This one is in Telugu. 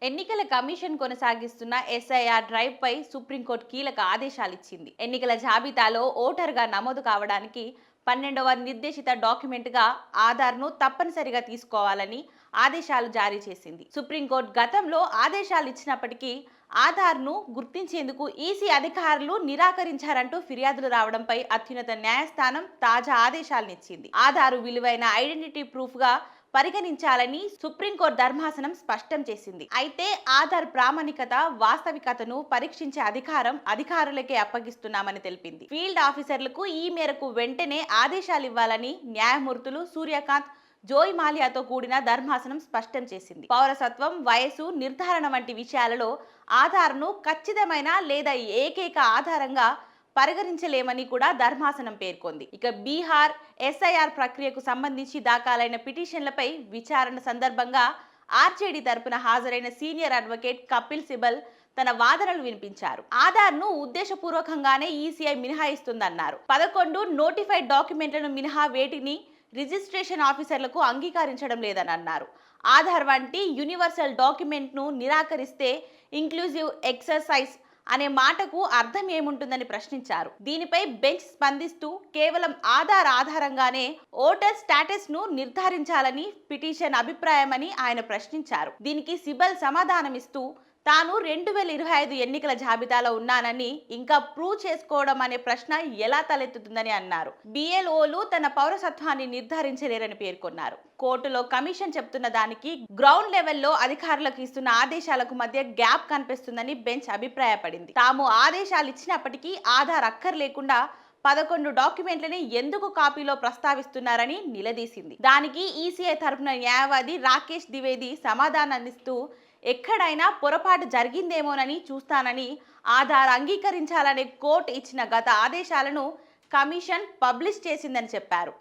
ఎన్నికల కమిషన్ కొనసాగిస్తున్న ఎస్ఐఆర్ డ్రైవ్ పై సుప్రీంకోర్టు కీలక ఆదేశాలిచ్చింది. ఎన్నికల జాబితాలో ఓటరుగా నమోదు కావడానికి 12వ నిర్దేశిత డాక్యుమెంట్గా ఆధార్ను తప్పనిసరిగా తీసుకోవాలని ఆదేశాలు జారీ చేసింది. సుప్రీంకోర్టు గతంలో ఆదేశాలు ఇచ్చినప్పటికీ ఆధార్ను గుర్తించేందుకు ఈసీ అధికారులు నిరాకరించారంటూ ఫిర్యాదులు రావడంపై అత్యున్నత న్యాయస్థానం తాజా ఆదేశాలనిచ్చింది. ఆధారు విలువైన ఐడెంటిటీ ప్రూఫ్గా పరిగణించాలని సుప్రీంకోర్టు ధర్మాసనం స్పష్టం చేసింది. అయితే ఆధార్ ప్రామాణికత, వాస్తవికతను పరీక్షించే అధికారం అధికారులకే అప్పగిస్తున్నామని తెలిపింది. ఫీల్డ్ ఆఫీసర్లకు ఈ మేరకు వెంటనే ఆదేశాలు ఇవ్వాలని న్యాయమూర్తులు సూర్యకాంత్, జోయ్ మాల్యాతో కూడిన ధర్మాసనం స్పష్టం చేసింది. పౌరసత్వం, వయసు నిర్ధారణ వంటి విషయాలలో ఆధార్ను ఖచ్చితమైన లేదా ఏకైక ఆధారంగా పరిగణించలేమని కూడా ధర్మాసనం పేర్కొంది. ఇక బీహార్ ఎస్ఐఆర్ ప్రక్రియకు సంబంధించి దాఖలైన పిటిషన్లపై విచారణ సందర్భంగా ఆర్జేడీ తరపున హాజరైన సీనియర్ అడ్వకేట్ కపిల్ సిబల్ తన వాదనలు వినిపించారు. ఆధార్ను ఉద్దేశపూర్వకంగానే ఈసీఐ మినహాయిస్తుందన్నారు. 11 నోటిఫైడ్ డాక్యుమెంట్లను మినహా వేటిని రిజిస్ట్రేషన్ ఆఫీసర్లకు అంగీకరించడం లేదని అన్నారు. ఆధార్ వంటి యూనివర్సల్ డాక్యుమెంట్ను నిరాకరిస్తే ఇంక్లూజివ్ ఎక్సర్సైజ్ అనే మాటకు అర్థం ఏముంటుందని ప్రశ్నించారు. దీనిపై బెంచ్ స్పందిస్తూ కేవలం ఆధార్ ఆధారంగానే ఓటర్ స్టేటస్ ను నిర్ధారించాలని పిటిషన్ అభిప్రాయమని ఆయన ప్రశ్నించారు. దీనికి సిబల్ సమాధానమిస్తూ తాను 2025 ఎన్నికల జాబితాలో ఉన్నానని ఇంకా ప్రూవ్ చేసుకోవడం అనే ప్రశ్న ఎలా తలెత్తుతుందని అన్నారు. బిఎల్ఓలు తన పౌరసత్వాన్ని నిర్ధారించలేరని పేర్కొన్నారు. కోర్టులో కమిషన్ చెప్తున్న దానికి గ్రౌండ్ లెవెల్లో అధికారులకు ఇస్తున్న ఆదేశాలకు మధ్య గ్యాప్ కనిపిస్తుందని బెంచ్ అభిప్రాయపడింది. తాము ఆదేశాలు ఇచ్చినప్పటికీ ఆధార్ అక్కర్లేకుండా 11 డాక్యుమెంట్లని ఎందుకు కాపీలో ప్రస్తావిస్తున్నారని నిలదీసింది. దానికి ఈసీఐ తరపున న్యాయవాది రాకేష్ ద్వివేది సమాధానాన్నిస్తూ ఎక్కడైనా పొరపాటు జరిగిందేమోనని చూస్తానని, ఆధార్ అంగీకరించాలనే కోర్టు ఇచ్చిన గత ఆదేశాలను కమిషన్ పబ్లిష్ చేసిందని చెప్పారు.